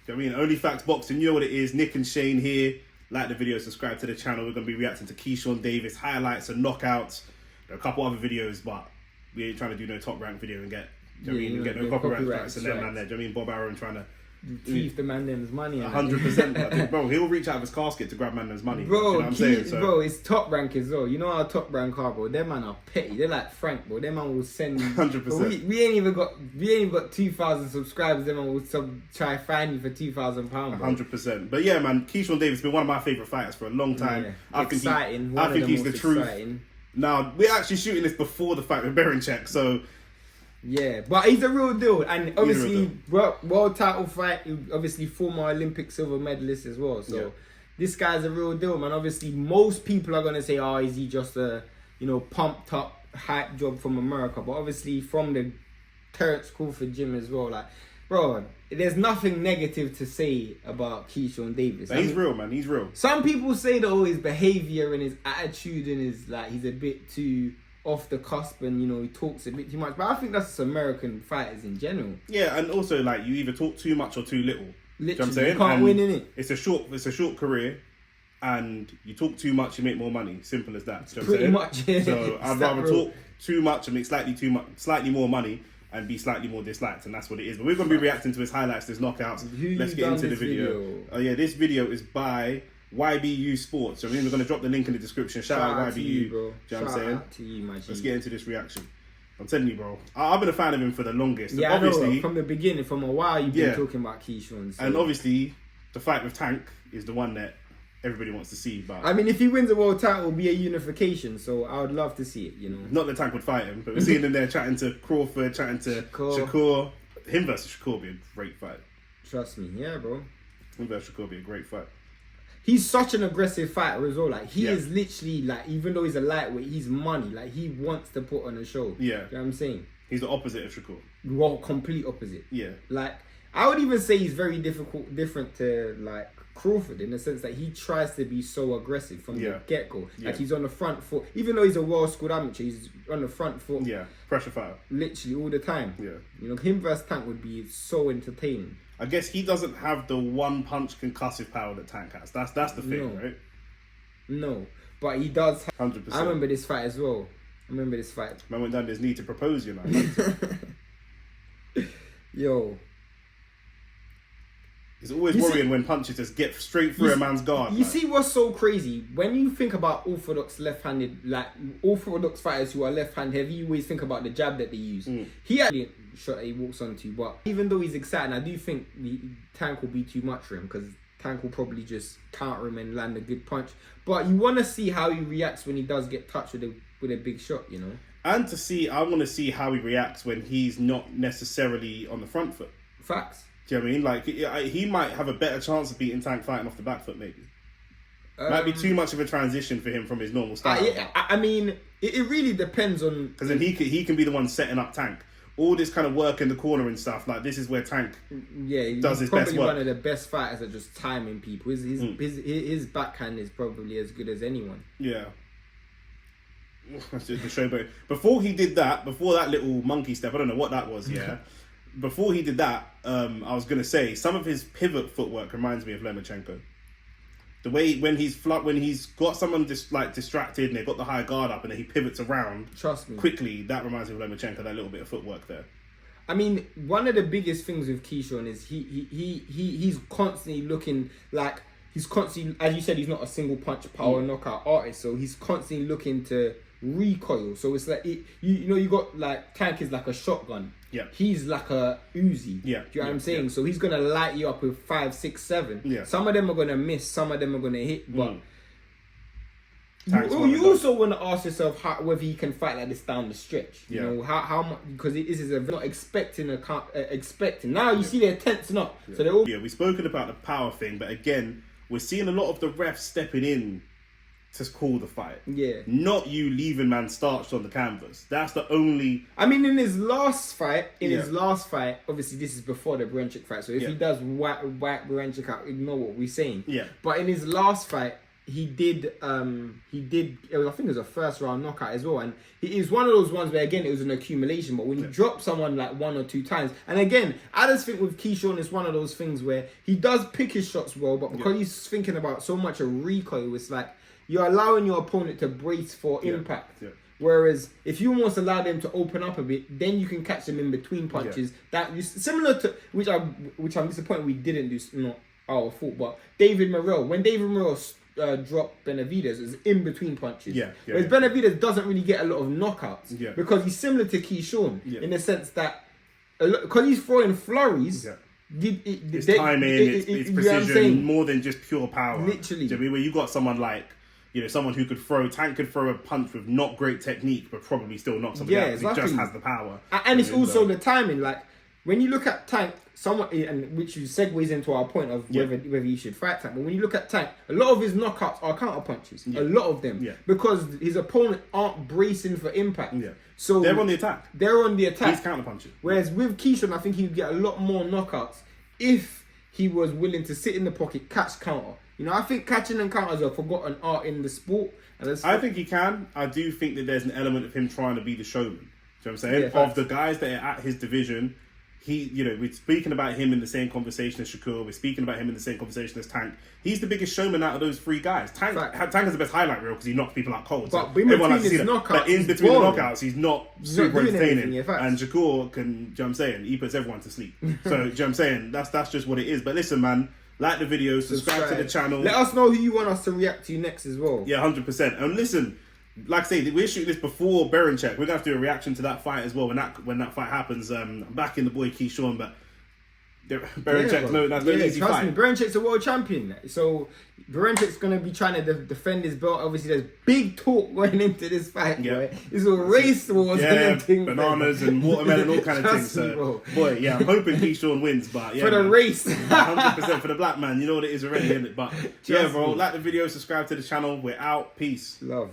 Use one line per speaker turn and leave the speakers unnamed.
Do you know what I mean? Only Facts Boxing, you know what it is. Nick and Shane here. Like the video, subscribe to the channel. We're going to be reacting to Keyshawn Davis highlights and knockouts. There are a couple other videos, but we ain't trying to do no top rank video and get, do you know what I mean? Get no copyright strikes and them man there. Do you know what I mean? Bob Aaron trying to
thief the man them's money.
100%. Bro, he'll reach out of his casket to grab man them's money.
Bro,
you know what I'm saying? So,
bro, it's Top Rank as well. You know how Top Rank are, bro. Them man are petty. They're like Frank, bro. Them man will send
100%.
We ain't even got 2,000 subscribers. Them man will try find you for £2,000.
100%. But yeah, man, Keyshawn Davis has been one of my favourite fighters for a long time.
Yeah.
I think he's the truth. Now, we're actually shooting this before the fight with Berinchyk, so...
Yeah, but he's a real deal, and obviously world title fight. Obviously, former Olympic silver medalist as well. So this guy's a real deal, man. Obviously, most people are gonna say, "Oh, is he just a pumped up hype job from America?" But obviously, from the Terence Crawford gym as well. Like, bro, there's nothing negative to say about Keyshawn Davis.
He's real, man. He's real.
Some people say that his behavior and his attitude and he's a bit too off the cusp and he talks a bit too much, but I think that's just American fighters in general.
Yeah, and also like you either talk too much or too little.
Literally,
you know what I'm saying?
You can't win, innit?
It's a short career, and you talk too much, you make more money. Simple as that. You know
Pretty much. Yeah.
So I'd rather talk too much and make slightly more money and be slightly more disliked, and that's what it is. But we're gonna be reacting to his highlights, his knockouts. Let's get into the video. Oh yeah, this video is by YBU Sports. So we're going to drop the link in the description. Shout out YBU.
You, bro.
Do you know what I'm saying?
Out to you, my G.
Let's get into this reaction. I'm telling you, bro. I've been a fan of him for the longest.
Yeah,
obviously,
I know, from the beginning, from a while, you've been talking about Keyshawn. So.
And obviously, the fight with Tank is the one that everybody wants to see. But
I mean, if he wins a world title, it'll be a unification. So I would love to see it.
Not that Tank would fight him, but we're seeing him there chatting to Crawford, chatting to Shakur. Him versus Shakur would be a great fight.
Trust me, yeah, bro.
Him versus Shakur would be a great fight.
He's such an aggressive fighter as well. Like, he is literally, like, even though he's a lightweight, he's money. Like, he wants to put on a show. Yeah. You know what I'm saying?
He's the opposite of Shakur.
Well, complete opposite.
Yeah.
Like, I would even say he's very different to, like, Crawford in the sense that he tries to be so aggressive from the get-go. Like, he's on the front foot. Even though he's a well-schooled amateur, he's on the front foot.
Yeah. Pressure fighter.
Literally all the time.
Yeah.
Him versus Tank would be so entertaining.
I guess he doesn't have the one-punch concussive power that Tank has. That's the thing, right?
No, but he does.
100%.
I remember this fight as well. Man
went down his knee to propose, you know.
Yo.
It's always worrying when punches just get straight through a man's guard.
You see what's so crazy? When you think about orthodox left-handed, like orthodox fighters who are left-hand heavy, you always think about the jab that they use. He actually shot that he walks onto, but even though he's exciting, I do think the Tank will be too much for him because Tank will probably just counter him and land a good punch. But you want to see how he reacts when he does get touched with a big shot,
And I want to see how he reacts when he's not necessarily on the front foot.
Facts.
Do you know what I mean? Like, he might have a better chance of beating Tank fighting off the back foot, maybe. Might be too much of a transition for him from his normal style.
I mean, it really depends on...
Because then he can be the one setting up Tank. All this kind of work in the corner and stuff, like, this is where Tank does his best work. He's
probably one of the best fighters at just timing people. His backhand is probably as good as anyone.
Yeah. That's just the show. But before that little monkey step, I don't know what that was, before he did that, I was going to say, some of his pivot footwork reminds me of Lomachenko. The way when he's got someone distracted and they've got the high guard up and then he pivots around quickly, that reminds me of Lomachenko, that little bit of footwork there.
I mean, one of the biggest things with Keyshawn is he's constantly looking like, he's constantly, as you said, he's not a single punch power knockout artist, so he's constantly looking to recoil. So it's like, you got like, Tank is like a shotgun.
Yeah.
He's like a Uzi.
Yeah.
Do you know what I'm saying? Yeah. So he's gonna light you up with 5, 6, 7.
Yeah.
Some of them are gonna miss, some of them are gonna hit, but you also want to ask yourself whether he can fight like this down the stretch. You know how much, because this is not expecting expecting. Now you see they're tensing up. So they're all.
We've spoken about the power thing, but again, we're seeing a lot of the refs stepping in to call the fight. Yeah. Not you leaving man starched on the canvas. That's the only...
I mean, in his last fight, obviously this is before the Berinchyk fight, so if he does wipe Berinchyk out, ignore what we're saying.
Yeah.
But in his last fight, he did. I think it was a first round knockout as well, and it is one of those ones where again it was an accumulation. But when you drop someone like 1 or 2 times, and again, I just think with Keyshawn, it's one of those things where he does pick his shots well, but because he's thinking about so much of recoil, it's like you're allowing your opponent to brace for impact. Yeah. Whereas if you almost allow them to open up a bit, then you can catch them in between punches. That is similar to which I'm disappointed we didn't do. Not our fault, but David Morrell. When David Morrell dropped Benavidez, it was in between punches. Whereas Benavidez doesn't really get a lot of knockouts because he's similar to Keyshawn in the sense that because he's throwing flurries.
It's timing, it's precision, more than just pure power.
Literally,
do you know, where you got someone like. Someone who Tank could throw a punch with not great technique, but probably still knock somebody out because he just has the power.
And it's also the timing. Like, when you look at Tank, and which segues into our point of whether he should fight Tank. But when you look at Tank, a lot of his knockouts are counter punches. A lot of them. Because his opponent aren't bracing for impact. So
they're on the attack. He's counter punching.
Whereas with Keyshawn, I think he would get a lot more knockouts if he was willing to sit in the pocket, catch counter. I think catching and counters are a forgotten art in the sport.
I think he can. I do think that there's an element of him trying to be the showman. Do you know what I'm saying? Of the guys that are at his division, we're speaking about him in the same conversation as Shakur. We're speaking about him in the same conversation as Tank. He's the biggest showman out of those 3 guys. Tank has the best highlight reel because he knocks people out cold.
But in between the
knockouts, he's not super entertaining. And Shakur can, do you know what I'm saying? He puts everyone to sleep. So, do you know what I'm saying? That's just what it is. But listen, man. Like the video, subscribe to the channel.
Let us know who you want us to react to next as well.
Yeah, 100%. And listen, like I say, we're shooting this before Berinchyk. We're going to have to do a reaction to that fight as well when that fight happens. I'm backing the boy Keyshawn, but Berinchyk, that's no easy
trust
fight.
Me, Berinchyks a world champion. So Berinchyks going to be trying to defend his belt. Obviously, there's big talk going into this fight. It's a race wars and everything.
Bananas and watermelon, all kind of things. So, boy, I'm hoping Keyshawn wins, but
for the race,
100% for the black man. You know what it is already, isn't it? But bro, like the video, subscribe to the channel. We're out. Peace.
Love.